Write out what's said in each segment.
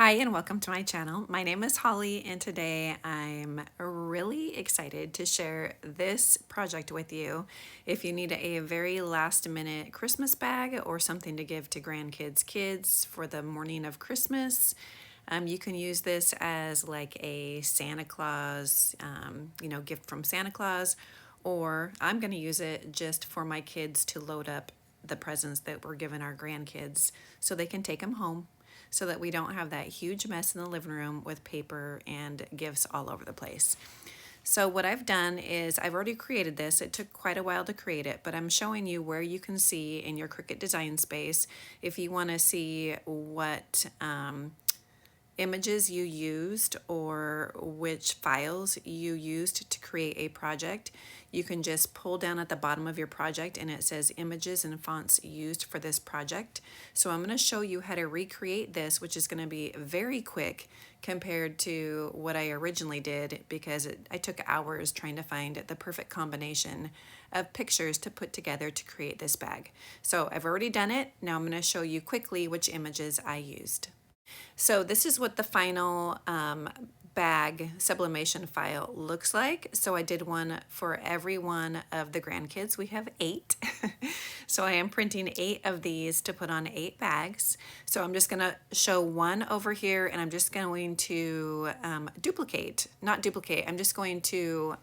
Hi and welcome to my channel. My name is Holly and today I'm really excited to share this project with you. If you need a very last minute Christmas bag or something to give to grandkids' kids for the morning of Christmas, you can use this as like a Santa Claus, gift from Santa Claus, or I'm going to use it just for my kids to load up the presents that we're giving our grandkids so they can take them home so that we don't have that huge mess in the living room with paper and gifts all over the place. So what I've done is I've already created this. It took quite a while to create it, but I'm showing you where you can see in your Cricut design space if you want to see what images you used or which files you used to create a project. You can just pull down at the bottom of your project and it says images and fonts used for this project. So I'm going to show you how to recreate this, which is going to be very quick compared to what I originally did because I took hours trying to find the perfect combination of pictures to put together to create this bag. So I've already done it. Now I'm going to show you quickly which images I used. So this is what the final bag sublimation file looks like. So I did one for every one of the grandkids. We have 8. So I am printing 8 of these to put on 8 bags. So I'm just going to show one over here and I'm just going to I'm just going to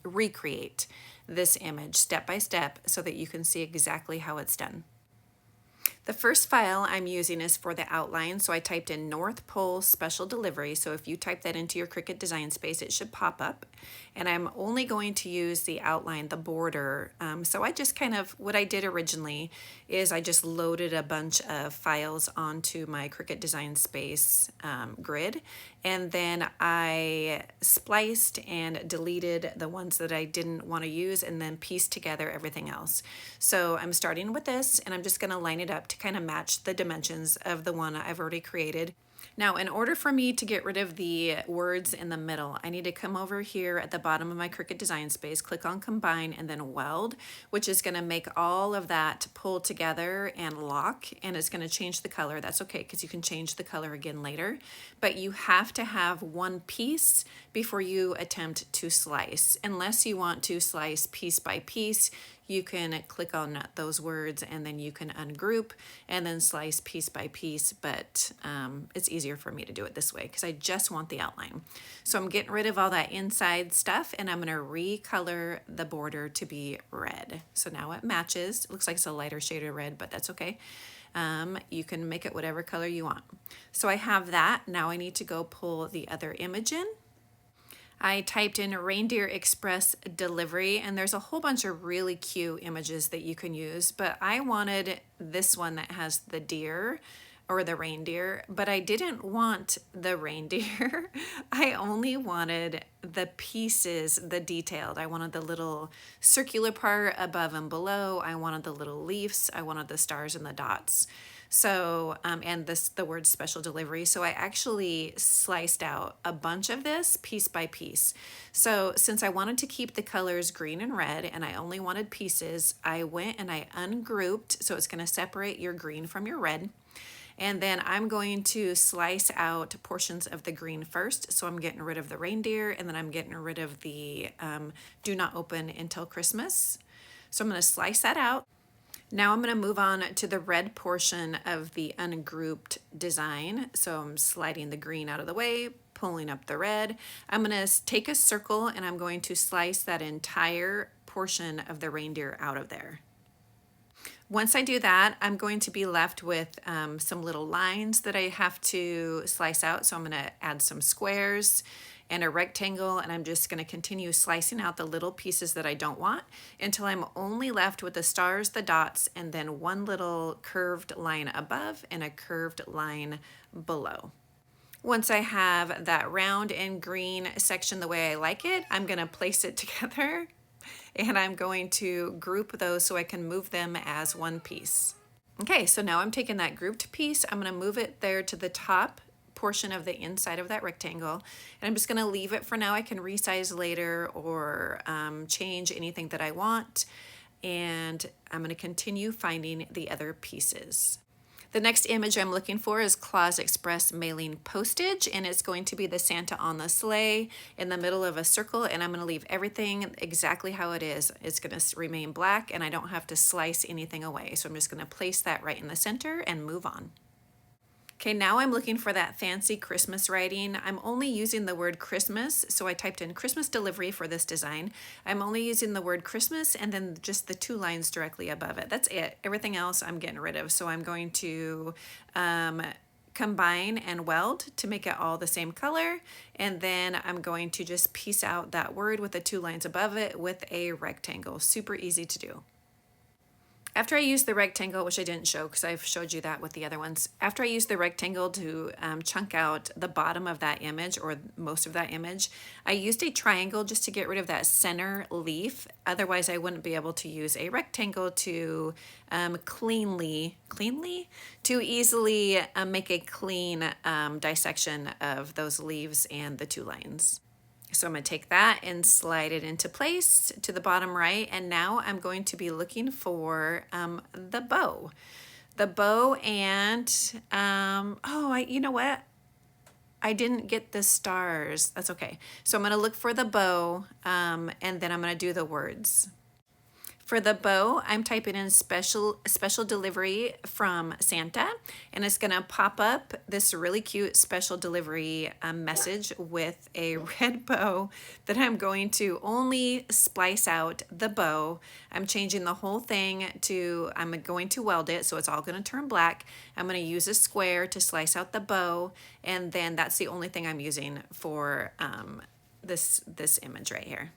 recreate this image step by step so that you can see exactly how it's done. The first file I'm using is for the outline, so I typed in North Pole Special Delivery. So if you type that into your Cricut design space, it should pop up. And I'm only going to use the outline, the border. So I just what I did originally is I just loaded a bunch of files onto my Cricut design space grid. And then I spliced and deleted the ones that I didn't want to use and then pieced together everything else. So I'm starting with this and I'm just going to line it up to kind of match the dimensions of the one I've already created. Now, in order for me to get rid of the words in the middle, I need to come over here at the bottom of my Cricut design space, click on Combine, and then Weld, which is going to make all of that pull together and lock, and it's going to change the color. That's okay, because you can change the color again later. But you have to have one piece before you attempt to slice. Unless you want to slice piece by piece, you can click on those words and then you can ungroup and then slice piece by piece, but it's easier for me to do it this way because I just want the outline. So I'm getting rid of all that inside stuff and I'm going to recolor the border to be red. So now it matches. It looks like it's a lighter shade of red, but that's okay. You can make it whatever color you want. So I have that. Now I need to go pull the other image in. I typed in Reindeer Express delivery and there's a whole bunch of really cute images that you can use, but I wanted this one that has the deer or the reindeer, but I didn't want the reindeer. I only wanted the pieces, the detailed. I wanted the little circular part above and below. I wanted the little leaves. I wanted the stars and the dots. So, and the word special delivery. So I actually sliced out a bunch of this piece by piece. So since I wanted to keep the colors green and red and I only wanted pieces, I went and I ungrouped. So it's going to separate your green from your red. And then I'm going to slice out portions of the green first. So I'm getting rid of the reindeer and then I'm getting rid of the do not open until Christmas. So I'm going to slice that out. Now I'm going to move on to the red portion of the ungrouped design. So I'm sliding the green out of the way, pulling up the red. I'm going to take a circle and I'm going to slice that entire portion of the reindeer out of there. Once I do that, I'm going to be left with some little lines that I have to slice out. So I'm going to add some squares and a rectangle, and I'm just going to continue slicing out the little pieces that I don't want until I'm only left with the stars, the dots, and then one little curved line above and a curved line below. Once I have that round and green section the way I like it, I'm going to place it together and I'm going to group those so I can move them as one piece. Okay, so now I'm taking that grouped piece, I'm going to move it there to the top portion of the inside of that rectangle, and I'm just going to leave it for now. I can resize later or change anything that I want, and I'm going to continue finding the other pieces. The next image I'm looking for is Claus Express mailing postage, and it's going to be the Santa on the sleigh in the middle of a circle, and I'm going to leave everything exactly how it is. It's going to remain black, and I don't have to slice anything away. So I'm just going to place that right in the center and move on. Okay, now I'm looking for that fancy Christmas writing. I'm only using the word Christmas, so I typed in Christmas delivery for this design. I'm only using the word Christmas and then just the 2 lines directly above it. That's it. Everything else I'm getting rid of. So I'm going to combine and weld to make it all the same color. And then I'm going to just piece out that word with the 2 lines above it with a rectangle. Super easy to do. After I use the rectangle, which I didn't show because I've showed you that with the other ones, after I use the rectangle to chunk out the bottom of that image or most of that image, I used a triangle just to get rid of that center leaf. Otherwise, I wouldn't be able to use a rectangle to to easily make a clean dissection of those leaves and the 2 lines. So I'm going to take that and slide it into place to the bottom right. And now I'm going to be looking for the bow. The bow and, you know what? I didn't get the stars. That's okay. So I'm going to look for the bow and then I'm going to do the words. For the bow, I'm typing in special delivery from Santa, and it's gonna pop up this really cute special delivery message with a red bow that I'm going to only splice out the bow. I'm changing the whole thing to, I'm going to weld it, so it's all gonna turn black. I'm gonna use a square to slice out the bow, and then that's the only thing I'm using for this image right here.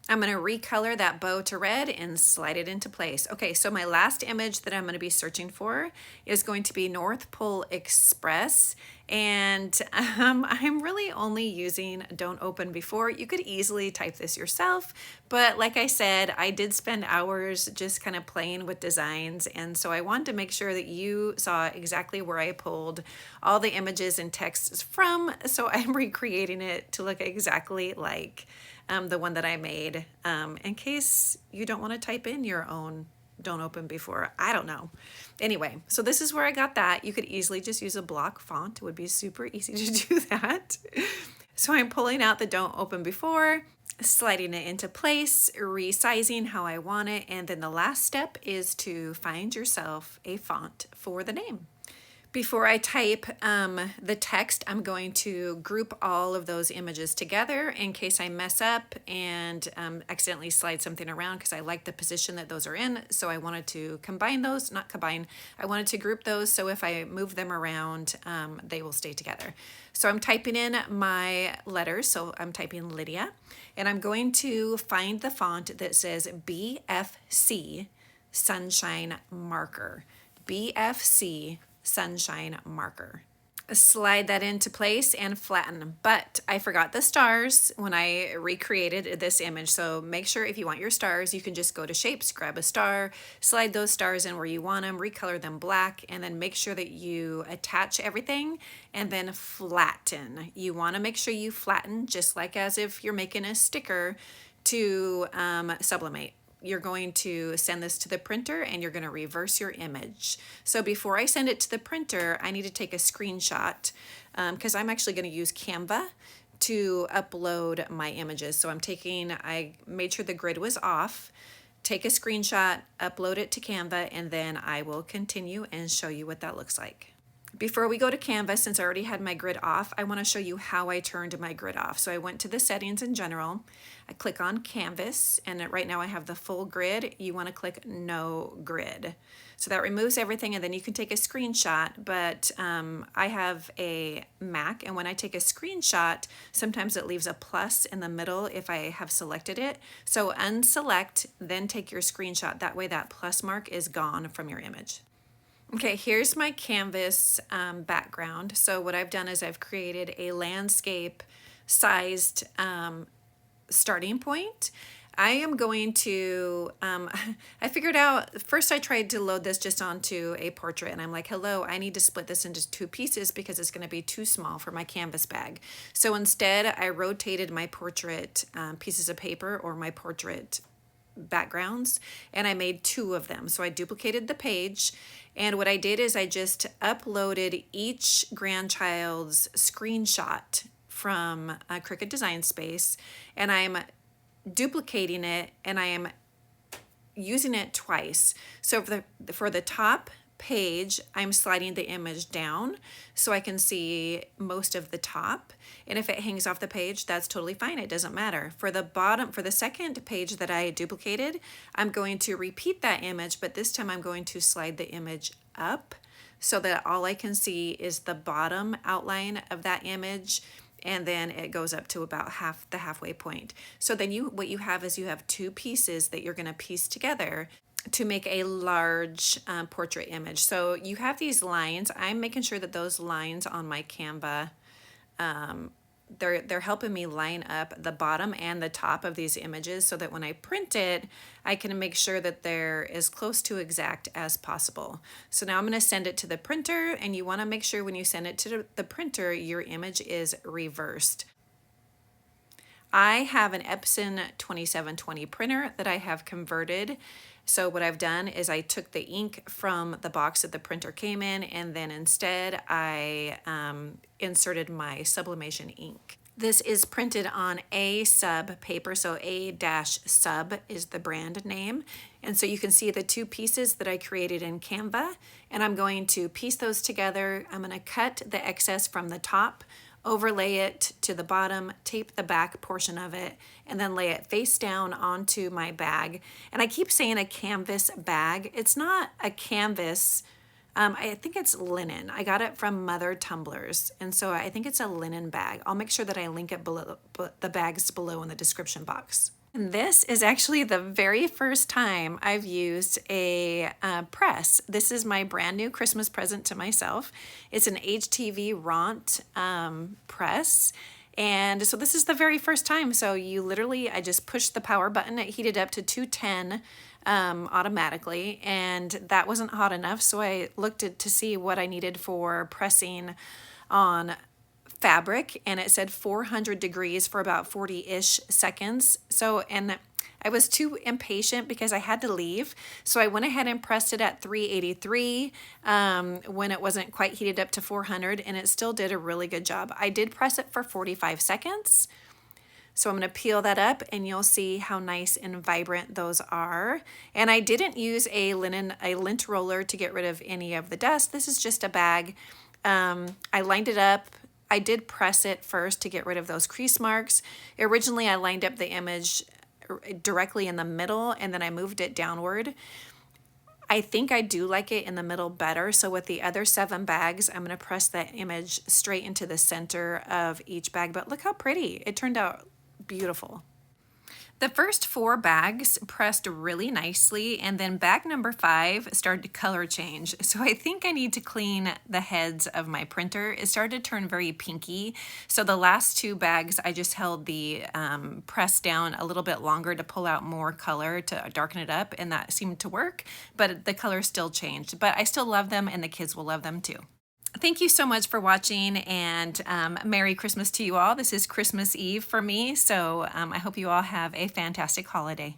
I'm going to recolor that bow to red and slide it into place. Okay, so my last image that I'm going to be searching for is going to be North Pole Express. And I'm really only using Don't Open Before. You could easily type this yourself, but like I said, I did spend hours just kind of playing with designs. And so I wanted to make sure that you saw exactly where I pulled all the images and texts from. So I'm recreating it to look exactly like the one that I made, in case you don't want to type in your own Don't Open Before. I don't know. Anyway, so this is where I got that. You could easily just use a block font. It would be super easy to do that. So I'm pulling out the Don't Open Before, sliding it into place, resizing how I want it, and then the last step is to find yourself a font for the name. Before I type the text, I'm going to group all of those images together in case I mess up and accidentally slide something around, because I like the position that those are in. So I wanted to combine those, not combine, I wanted to group those so if I move them around, they will stay together. So I'm typing in my letters, so I'm typing Lydia, and I'm going to find the font that says BFC Sunshine Marker. BFC Sunshine Marker. Slide that into place and flatten. But I forgot the stars when I recreated this image. So make sure if you want your stars, you can just go to shapes, grab a star, slide those stars in where you want them, recolor them black, and then make sure that you attach everything and then flatten. You want to make sure you flatten just like as if you're making a sticker to sublimate. You're going to send this to the printer and you're going to reverse your image. So before I send it to the printer, I need to take a screenshot because I'm actually going to use Canva to upload my images. So I made sure the grid was off, take a screenshot, upload it to Canva, and then I will continue and show you what that looks like. Before we go to Canvas, since I already had my grid off, I want to show you how I turned my grid off. So I went to the settings in general, I click on Canvas, and right now I have the full grid. You want to click No Grid. So that removes everything, and then you can take a screenshot, but I have a Mac, and when I take a screenshot, sometimes it leaves a plus in the middle if I have selected it. So unselect, then take your screenshot. That way that plus mark is gone from your image. Okay, here's my canvas background. So what I've done is I've created a landscape sized starting point. I am going to, I figured out, first I tried to load this just onto a portrait, and I'm like, hello, I need to split this into 2 pieces because it's going to be too small for my canvas bag. So instead I rotated my portrait pieces of paper, or my portrait backgrounds, and I made 2 of them. So I duplicated the page, and what I did is I just uploaded each grandchild's screenshot from Cricut Design Space, and I'm duplicating it, and I am using it twice. So for the top page, I'm sliding the image down so I can see most of the top. And if it hangs off the page, that's totally fine. It doesn't matter. For the bottom, for the second page that I duplicated, I'm going to repeat that image, but this time I'm going to slide the image up so that all I can see is the bottom outline of that image, and then it goes up to about the halfway point. So then what you have is you have 2 pieces that you're going to piece together to make a large portrait image. So you have these lines. I'm making sure that those lines on my Canva, they're helping me line up the bottom and the top of these images so that when I print it, I can make sure that they're as close to exact as possible. So now I'm going to send it to the printer, and you want to make sure when you send it to the printer, your image is reversed. I have an Epson 2720 printer that I have converted. So what I've done is I took the ink from the box that the printer came in, and then instead I inserted my sublimation ink. This is printed on A-sub paper, so A-sub is the brand name. And so you can see the 2 pieces that I created in Canva, and I'm going to piece those together. I'm going to cut the excess from the top, overlay it to the bottom, tape the back portion of it, and then lay it face down onto my bag. And I keep saying a canvas bag. It's not a canvas. I think it's linen. I got it from Mother Tumblers, and so I think it's a linen bag. I'll make sure that I link it below, the bags below in the description box. And this is actually the very first time I've used a press. This is my brand new Christmas present to myself. It's an HTVRont press. And so this is the very first time. So I just pushed the power button. It heated up to 210 automatically, and that wasn't hot enough. So I looked to see what I needed for pressing on fabric, and it said 400 degrees for about 40-ish seconds. So, and I was too impatient because I had to leave. So I went ahead and pressed it at 383 when it wasn't quite heated up to 400, and it still did a really good job. I did press it for 45 seconds. So I'm going to peel that up, and you'll see how nice and vibrant those are. And I didn't use a lint roller to get rid of any of the dust. This is just a bag. I lined it up. I did press it first to get rid of those crease marks. Originally, I lined up the image directly in the middle, and then I moved it downward. I think I do like it in the middle better. So with the other 7 bags, I'm going to press that image straight into the center of each bag. But look how pretty. It turned out beautiful. The first 4 bags pressed really nicely, and then bag number 5 started to color change. So I think I need to clean the heads of my printer. It started to turn very pinky. So the last 2 bags, I just held the press down a little bit longer to pull out more color to darken it up, and that seemed to work, but the color still changed. But I still love them, and the kids will love them too. Thank you so much for watching, and Merry Christmas to you all. This is Christmas Eve for me, so I hope you all have a fantastic holiday.